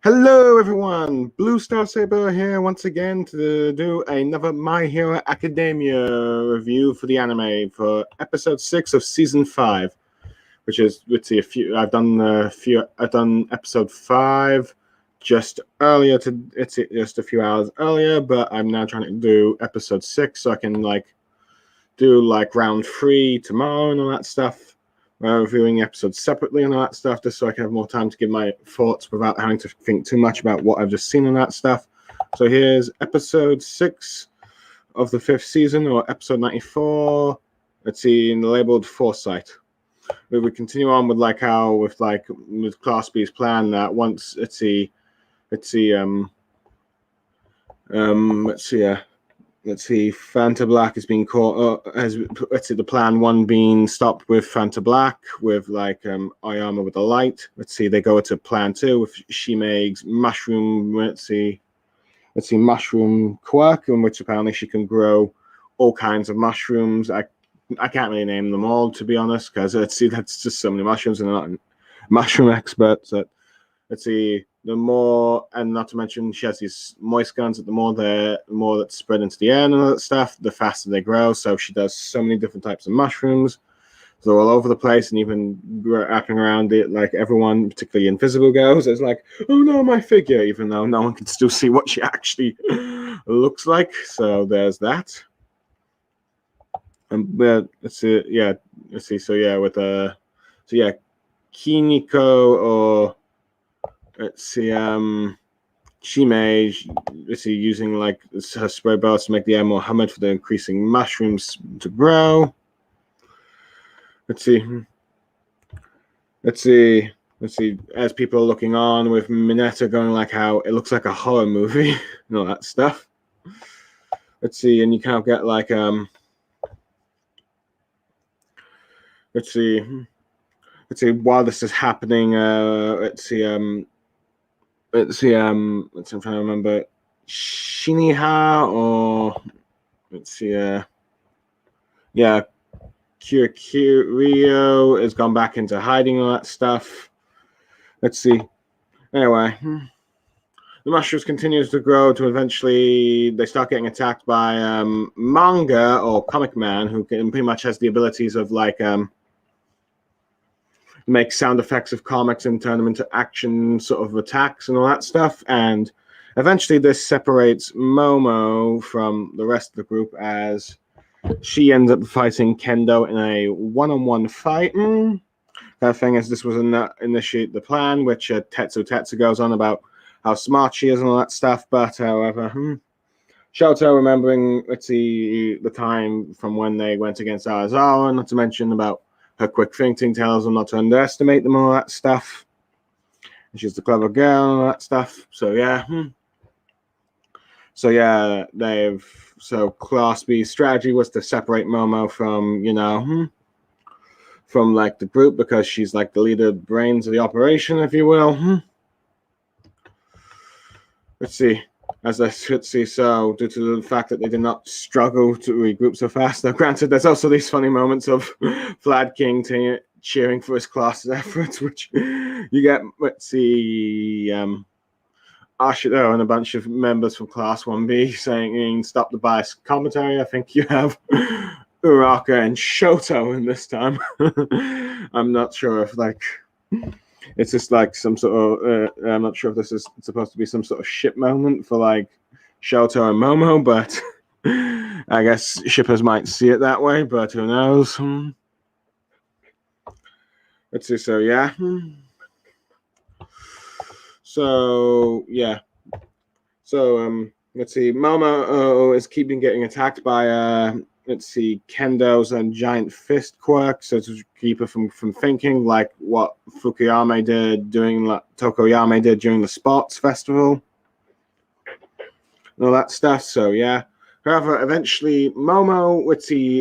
Hello, everyone. Blue Star Saber here once again to do another My Hero Academia review for the anime for episode 6 of season 5, which is I've done episode 5 just earlier it's just a few hours earlier, but I'm now trying to do episode 6 so I can do round 3 tomorrow and all that stuff. Reviewing episodes separately and all that stuff, just so I can have more time to give my thoughts without having to think too much about what I've just seen and that stuff. So here's episode 6 of the 5th season, or episode 94. Let's see, labeled Foresight. We continue on with with Class B's plan that once let's see, Fanta Black is being caught. The plan 1 being stopped with Fanta Black with Oyama with the light. They go to plan 2 with Shime's mushroom. Mushroom quirk, in which apparently she can grow all kinds of mushrooms. I can't really name them all, to be honest, because that's just so many mushrooms, and I'm not a mushroom expert. So the more, and not to mention, she has these moist guns. The more that's spread into the air and all that stuff, the faster they grow. So she does so many different types of mushrooms. So all over the place, and even wrapping around it, like everyone, particularly Invisible Girls, is like, oh no, my figure, even though no one can still see what she actually looks like. So there's that. Kiniko, or Shime, using her spray bars to make the air more humid for the increasing mushrooms to grow. Let's see, as people are looking on, with Mineta going how it looks like a horror movie and all that stuff. And you kind of get while this is happening, I'm trying to remember, Shiniha, or Kiriyo has gone back into hiding, all that stuff. Anyway, the mushrooms continues to grow to eventually they start getting attacked by Manga, or Comic Man, who pretty much has the abilities of make sound effects of comics and turn them into action sort of attacks and all that stuff. And eventually this separates Momo from the rest of the group, as she ends up fighting Kendo in a one-on-one fight. That thing is, this was initiate the plan, which Tetsu goes on about how smart she is and all that stuff. But however, Shoto, remembering the time from when they went against Aizawa, not to mention about her quick thinking, tells them not to underestimate them, all that stuff. And she's the clever girl and all that stuff. So Class B's strategy was to separate Momo from from the group, because she's the leader, brains of the operation, if you will. So due to the fact that they did not struggle to regroup so fast, though granted, there's also these funny moments of Vlad King cheering for his class's efforts, which you get, Ashido and a bunch of members from Class 1B saying stop the biased commentary. I think you have Uraka and Shoto in this time. I'm not sure if it's just some sort of I'm not sure if this is supposed to be some sort of ship moment for Shoto and Momo, but I guess shippers might see it that way, but who knows. Momo is keeping getting attacked by Kendo's giant fist quirk, so to keep her from thinking, like what Tokoyami did during the Sports Festival and all that stuff. So yeah. However, eventually Momo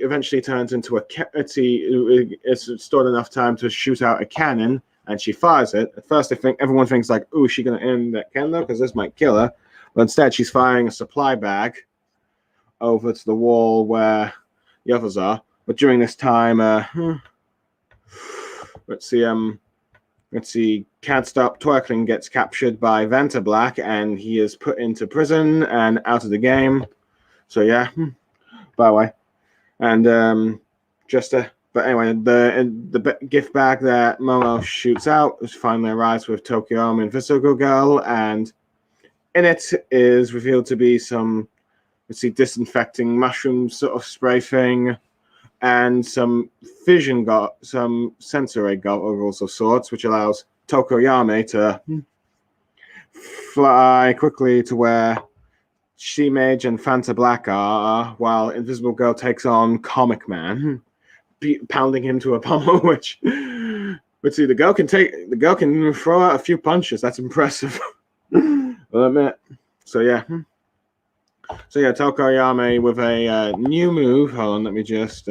eventually turns into it's stored enough time to shoot out a cannon, and she fires it. At first, everyone thinks ooh, is she gonna end that cannon, because this might kill her. But instead, she's firing a supply bag over to the wall where the others are. But during this time, let's see, Can't Stop Twerking gets captured by Vantablack, and he is put into prison and out of the game. So yeah, by the way. And but anyway, the gift bag that Momo shoots out finally arrives with Tokyo Invisible Girl, and in it is revealed to be some, let's see, disinfecting mushroom sort of spray thing, and some some sensory goggles of sorts, which allows Tokoyami to fly quickly to where She-Mage and Vantablack are, while Invisible Girl takes on Comic Man, pounding him to a pummel. Which, let's see, the girl can throw out a few punches. That's impressive. I'll admit. So yeah. Tokoyami with a new move. Hold on, let me just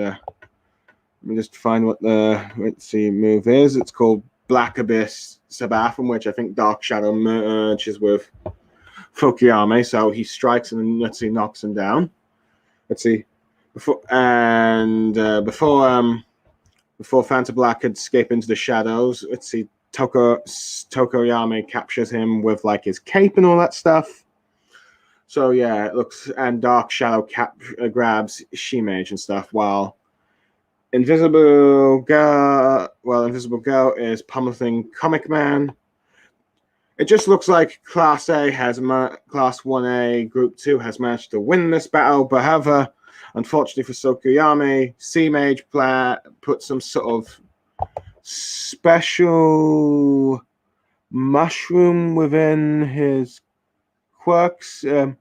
find what the move is. It's called Black Abyss Sabath, from which I think Dark Shadow merges with Fukuyami. So he strikes and knocks him down. Let's see. Before Vantablack could escape into the shadows, let's see, Tokoyami captures him with like his cape and all that stuff. So yeah, it looks, and Dark Shadow grabs She-Mage and stuff, while Invisible Girl is pummeling Comic Man. It just looks like Class 1A Group 2 has managed to win this battle, but however, unfortunately for Tokuyami, She-Mage put some sort of special mushroom within his quirks, a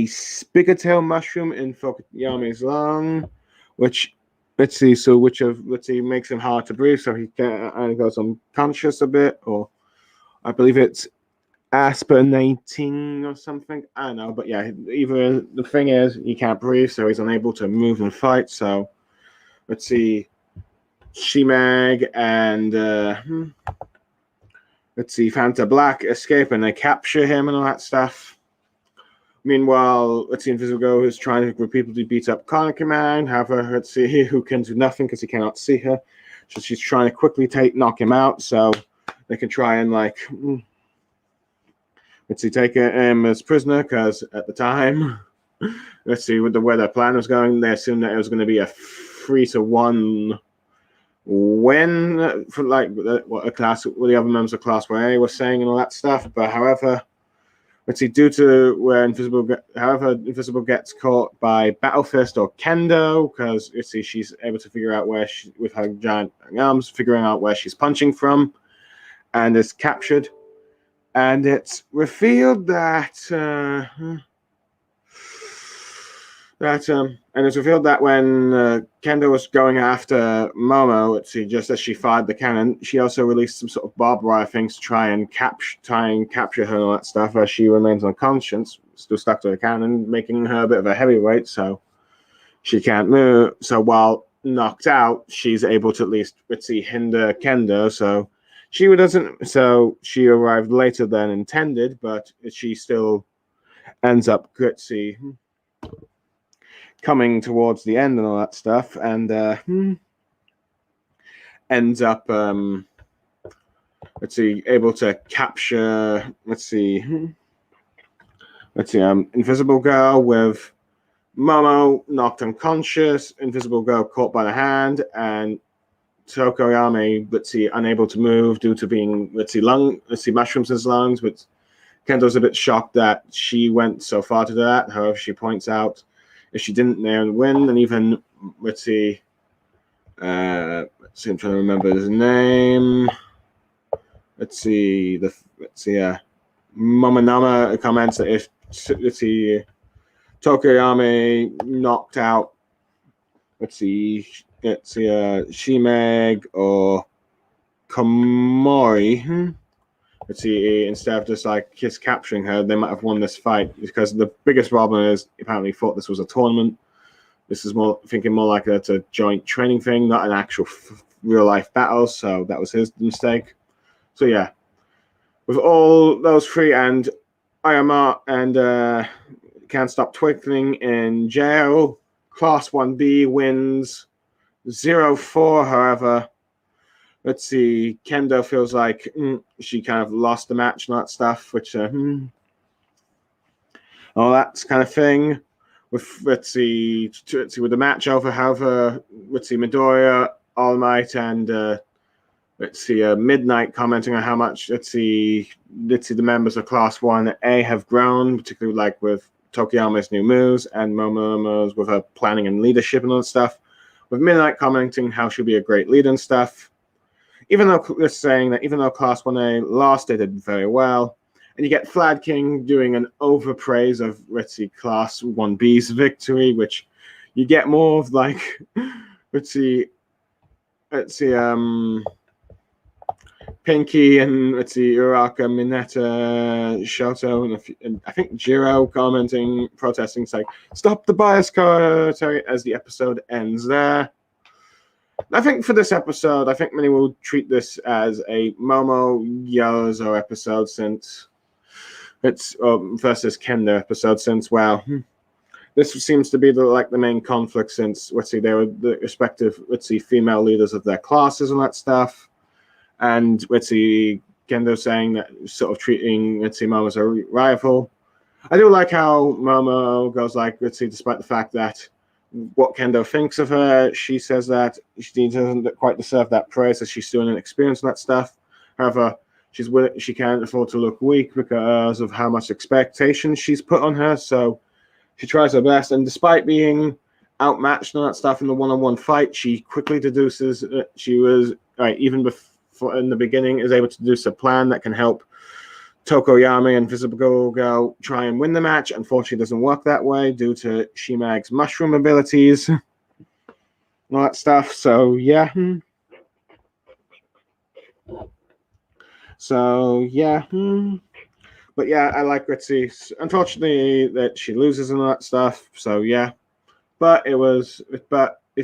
Spigatail mushroom in Tokuyami's lung, which makes him hard to breathe, so he goes unconscious a bit, or I believe it's aspernating or something. I don't know, but yeah, either the thing is he can't breathe, so he's unable to move and fight. So let's see, She-Mag and Vantablack escape, and they capture him and all that stuff. Meanwhile, let's see, Invisible Girl is trying to repeatedly beat up Comic Man. However, let's see, who can do nothing because he cannot see her. So she's trying to quickly knock him out, so they can try and take him as prisoner, because at the time, let's see, with the way their plan was going, they assumed that it was going to be a 3-1 win for what the other members of Class 1A were saying and all that stuff. But however, due to where Invisible gets caught by Battle Fist or Kendo, because she's able to figure out where with her giant arms, figuring out where she's punching from, and is captured. And it's revealed that when Kendo was going after Momo, just as she fired the cannon, she also released some sort of barbed wire things to try and capture her and all that stuff, as she remains unconscious, still stuck to the cannon, making her a bit of a heavyweight, so she can't move. So while knocked out, she's able to at least hinder Kendo. So she arrived later than intended, but she still ends up coming towards the end and all that stuff, and ends up able to capture Invisible Girl with Momo knocked unconscious, Invisible Girl caught by the hand, and Tokoyami, unable to move due to being, mushrooms in his lungs. But Kendo's a bit shocked that she went so far to that. However, she points out if she didn't win, and even I'm trying to remember his name. Momonama comments that if Tokoyami knocked out, She-Mag or Komori, instead of just capturing her, they might have won this fight, because the biggest problem is apparently thought this was a tournament. This is more like it's a joint training thing, not an actual real life battle. So that was his mistake. So yeah, with all those three and Ayama and Can't Stop Twinkling in jail, Class 1B wins 0-4. However, let's see, Kendo feels like she kind of lost the match and that stuff, which all that kind of thing. With let's see, with the match over, however, let's see, Midoriya, All Might, and let's see, Midnight commenting on how much let's see the members of Class 1A have grown, particularly like with Tokoyama's new moves and Momo's with her planning and leadership and all that stuff. With Midnight commenting how she'll be a great leader and stuff. Even though they're saying that even though Class 1A lost, they did very well. And you get Flad King doing an overpraise of, let's see, Class 1B's victory, which you get more of like, let's see, Pinky and let's see, Uraka, Mineta, Shoto, and I think Jiro commenting, protesting, saying, stop the bias commentary as the episode ends there. I think for this episode, I think many will treat this as a Momo Yozo episode since it's versus Kendo episode since, wow, this seems to be the main conflict since, let's see, they were the respective, let's see, female leaders of their classes and that stuff. And let's see, Kendo saying that sort of treating, let's see, Momo as a rival. I do like how Momo goes like, let's see, despite the fact that what Kendo thinks of her, she says that she doesn't quite deserve that praise as she's still inexperienced and that stuff. However, she can't afford to look weak because of how much expectation she's put on her. So she tries her best, and despite being outmatched and all that stuff in the one-on-one fight, she quickly deduces that she was even before in the beginning is able to deduce a plan that can help Tokoyami and Invisible Girl try and win the match. Unfortunately, it doesn't work that way due to Shimag's mushroom abilities and all that stuff. So yeah. So yeah. But yeah, I like Ritzy. Unfortunately, that she loses and all that stuff. So yeah. But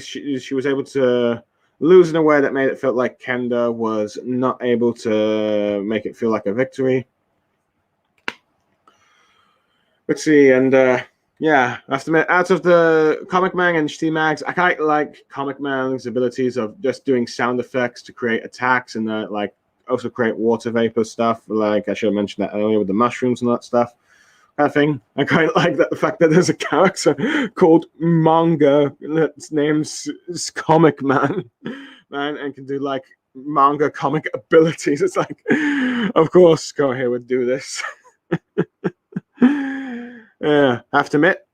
she was able to lose in a way that made it feel like Kendo was not able to make it feel like a victory. Let's see, and yeah, I have to admit, out of the Comic Man and Mags, I quite like Comic Man's abilities of just doing sound effects to create attacks and also create water vapor stuff. Like I should have mentioned that earlier with the mushrooms and that stuff. Kind of thing. I quite like the fact that there's a character called Manga that's named Comic Man, and can do like manga comic abilities. It's like, of course, Go here would do this. I have to admit,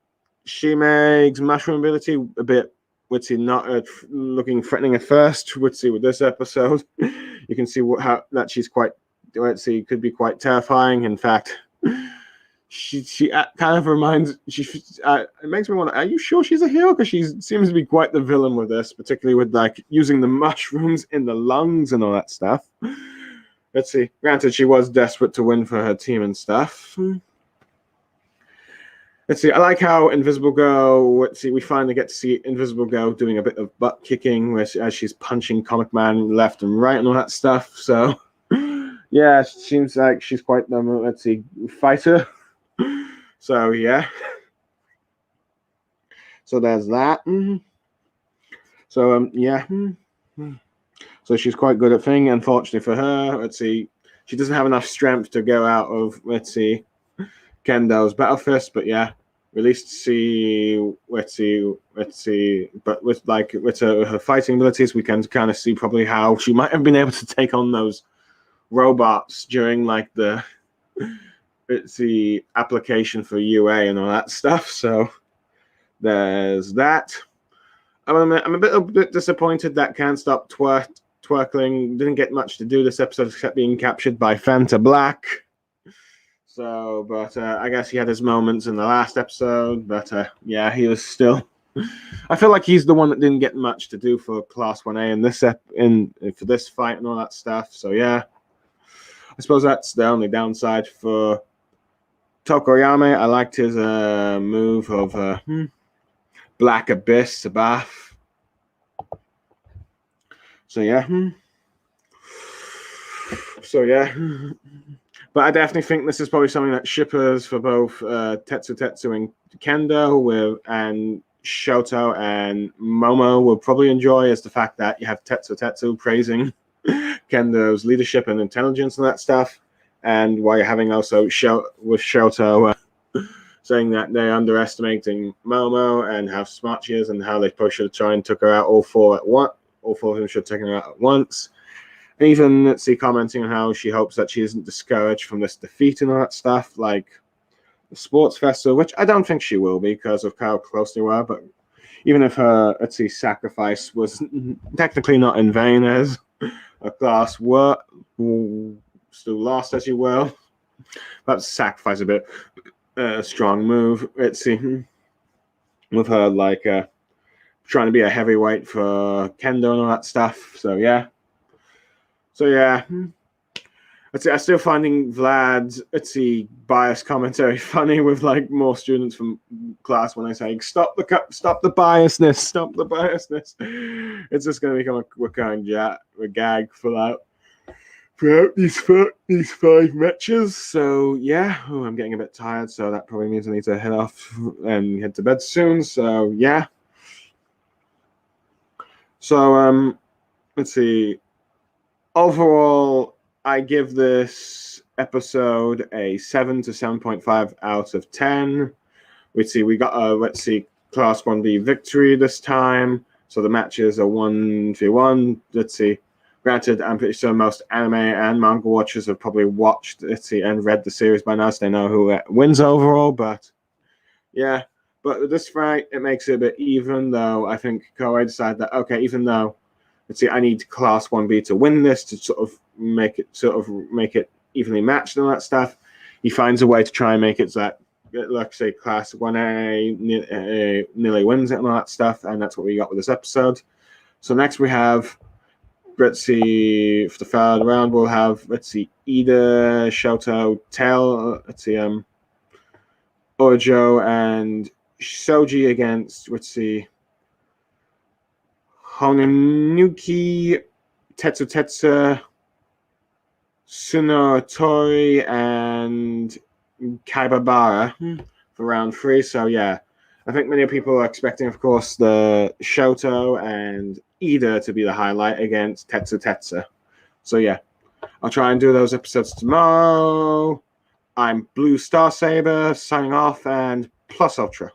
Shimag's mushroom ability a bit, let's see, not looking threatening at first. Let's see with this episode, you can see how she's quite, let's see, could be quite terrifying. In fact, she kind of reminds it makes me wonder, are you sure she's a hero? Because she seems to be quite the villain with this, particularly with like using the mushrooms in the lungs and all that stuff. Let's see. Granted, she was desperate to win for her team and stuff. Let's see. I like how Invisible Girl. Let's see. We finally get to see Invisible Girl doing a bit of butt kicking, as she's punching Comic Man left and right and all that stuff. So, yeah, it seems like she's quite the let's see fighter. So yeah. So there's that. So yeah. So she's quite good at thing. Unfortunately for her, let's see, she doesn't have enough strength to go out of, let's see, Kendo's Battle Fist, but yeah, at least see, let's see, but with her fighting abilities, we can kind of see probably how she might have been able to take on those robots during like the, let's see, application for UA and all that stuff. So there's that. I'm a bit disappointed that Can't Stop Twerkling didn't get much to do this episode except being captured by Fanta Black. So, but I guess he had his moments in the last episode. But yeah, he was still. I feel like he's the one that didn't get much to do for Class 1A in this for this fight and all that stuff. So yeah, I suppose that's the only downside for Tokoyami. I liked his move of Black Abyss, Sabath. So yeah. So yeah. But I definitely think this is probably something that shippers for both Tetsu and Kendo and Shoto and Momo will probably enjoy, is the fact that you have Tetsu praising Kendo's leadership and intelligence and that stuff. And while you're having also with Shoto saying that they're underestimating Momo and how smart she is and how they probably should try and took her out all four at once. All four of them should have taken her out at once. And even Mitzi commenting on how she hopes that she isn't discouraged from this defeat and all that stuff, like the sports festival, which I don't think she will be because of how close they were. But even if her sacrifice was technically not in vain, as a class were still lost, as you will, that's sacrifice a bit. Strong move. Itzy with her like trying to be a heavyweight for Kendo and all that stuff. So yeah. I'm still finding Vlad's bias commentary funny with like more students from class when I say stop the biasness. It's just going to become a recurring gag for that throughout these 5 matches. So yeah, I'm getting a bit tired, so that probably means I need to head off and head to bed soon. So yeah. So let's see. Overall, I give this episode a 7 to 7.5 out of 10. We got a Class 1B victory this time. So the matches are 1v1. Let's see. Granted, I'm pretty sure most anime and manga watchers have probably watched and read the series by now, so they know who wins overall. But yeah, but with this fight, it makes it a bit even. Though I think Koei decided that even though I need Class 1B to win this to sort of make it evenly matched and all that stuff, he finds a way to try and make it so that, let's say, Class 1A nearly wins it and all that stuff, and that's what we got with this episode. So next we have, for the third round, we'll have, Ida, Shoto, Tail, Ojo, and Shoji against, Hononuki, Tetsu, Sunotori, and Kaibabara for round 3. So yeah, I think many people are expecting, of course, the Shoto and Ida to be the highlight against Tetsu. So yeah, I'll try and do those episodes tomorrow. I'm Blue Star Saber signing off, and plus ultra.